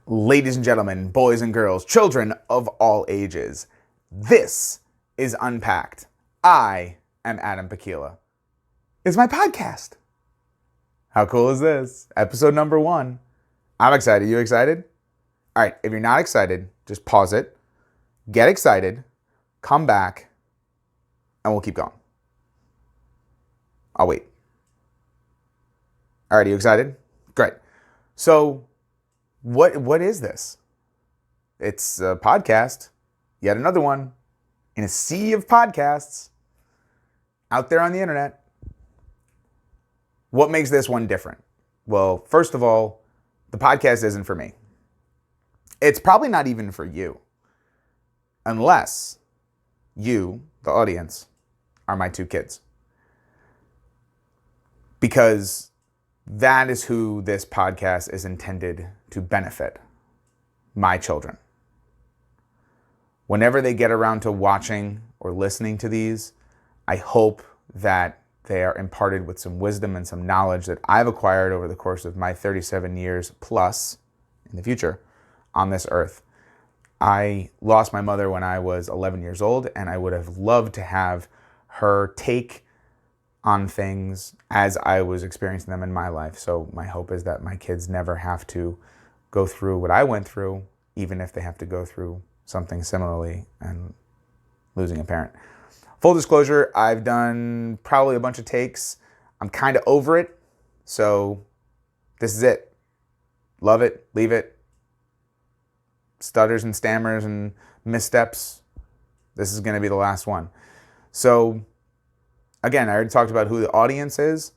Ladies and gentlemen, boys and girls, children of all ages, this is UnPak'd. I am Adam Pakila. It's my podcast. How cool is this? Episode number 1. I'm excited. You excited? All right, if you're not excited, just pause it, get excited, come back, and we'll keep going. I'll wait. All right, are you excited? Great. So, what is this? It's a podcast, yet another one, in a sea of podcasts out there on the internet. What makes this one different? Well, first of all, the podcast isn't for me. It's probably not even for you, unless you, the audience, are my 2 kids. Because that is who this podcast is intended to benefit, my children. Whenever they get around to watching or listening to these, I hope that they are imparted with some wisdom and some knowledge that I've acquired over the course of my 37 years plus in the future on this earth. I lost my mother when I was 11 years old, and I would have loved to have her take on things as I was experiencing them in my life. So my hope is that my kids never have to go through what I went through, even if they have to go through something similarly and losing a parent. Full disclosure, I've done probably a bunch of takes. I'm kind of over it. So this is it. Love it, leave it. Stutters and stammers and missteps. This is going to be the last one. So again, I already talked about who the audience is,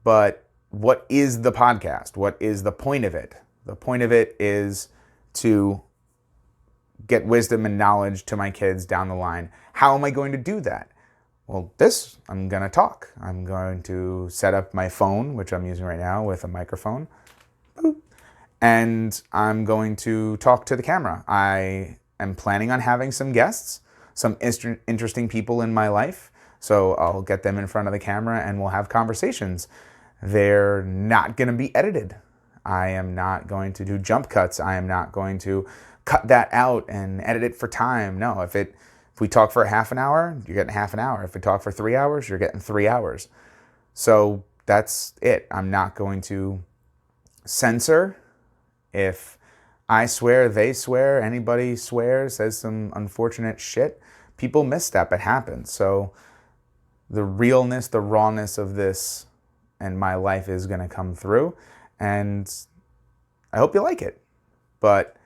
but what is the podcast? What is the point of it? The point of it is to get wisdom and knowledge to my kids down the line. How am I going to do that? Well, I'm going to talk. I'm going to set up my phone, which I'm using right now with a microphone. Boop. And I'm going to talk to the camera. I am planning on having some guests, some interesting people in my life. So I'll get them in front of the camera and we'll have conversations. They're not going to be edited. I am not going to do jump cuts. I am not going to cut that out and edit it for time. No, if we talk for half an hour, you're getting half an hour. If we talk for 3 hours, you're getting 3 hours. So that's it. I'm not going to censor. If I swear, they swear, anybody swears, says some unfortunate shit, people misstep. It happens. So the realness, the rawness of this and my life is going to come through. And I hope you like it. But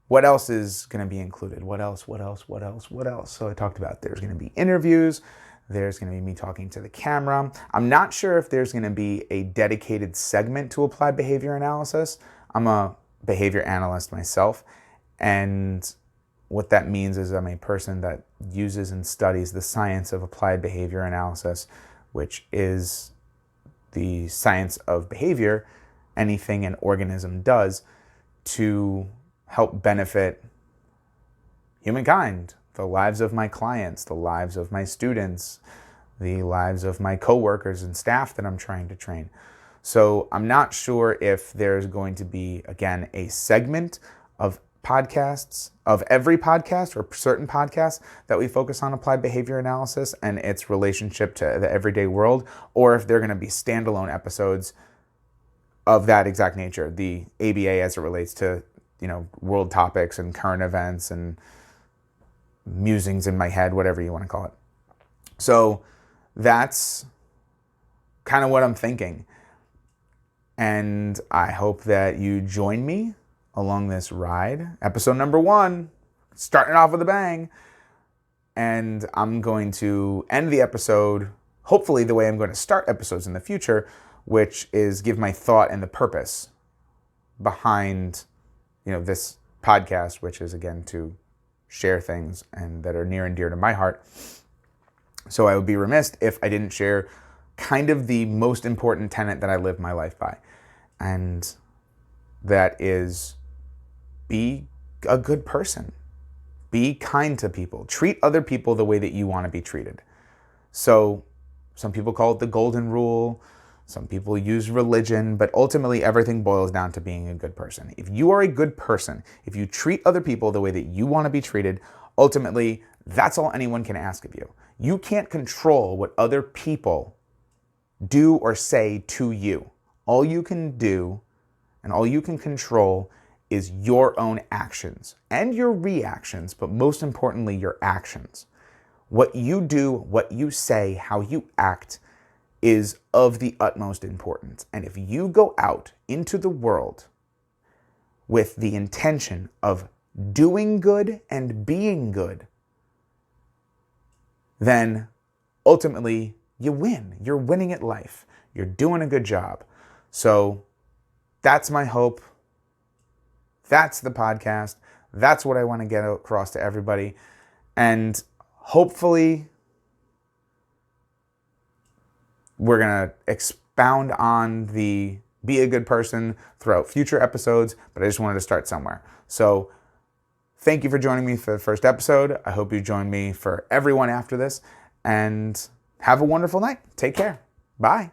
what else is going to be included? What else? So I talked about there's going to be interviews. There's going to be me talking to the camera. I'm not sure if there's going to be a dedicated segment to applied behavior analysis. I'm a behavior analyst myself. And what that means is I'm a person that uses and studies the science of applied behavior analysis, which is the science of behavior, anything an organism does to help benefit humankind, the lives of my clients, the lives of my students, the lives of my coworkers and staff that I'm trying to train. So I'm not sure if there's going to be, again, a segment of podcasts, of every podcast or certain podcasts that we focus on applied behavior analysis and its relationship to the everyday world, or if they're going to be standalone episodes of that exact nature, the ABA as it relates to, world topics and current events and musings in my head, whatever you want to call it. So that's kind of what I'm thinking. And I hope that you join me along this ride. Episode number 1, starting off with a bang. And I'm going to end the episode, hopefully the way I'm going to start episodes in the future, which is give my thought and the purpose behind, this podcast, which is, again, to share things and that are near and dear to my heart. So I would be remiss if I didn't share kind of the most important tenet that I live my life by. And that is be a good person. Be kind to people. Treat other people the way that you want to be treated. So some people call it the golden rule. Some people use religion, but ultimately everything boils down to being a good person. If you are a good person, if you treat other people the way that you want to be treated, ultimately that's all anyone can ask of you. You can't control what other people do or say to you. All you can do and all you can control is your own actions and your reactions, but most importantly, your actions. What you do, what you say, how you act is of the utmost importance. And if you go out into the world with the intention of doing good and being good, then ultimately you win. You're winning at life. You're doing a good job. So that's my hope. That's the podcast. That's what I want to get across to everybody. And hopefully we're going to expound on the be a good person throughout future episodes, but I just wanted to start somewhere. So thank you for joining me for the first episode. I hope you join me for everyone after this, and have a wonderful night. Take care. Bye.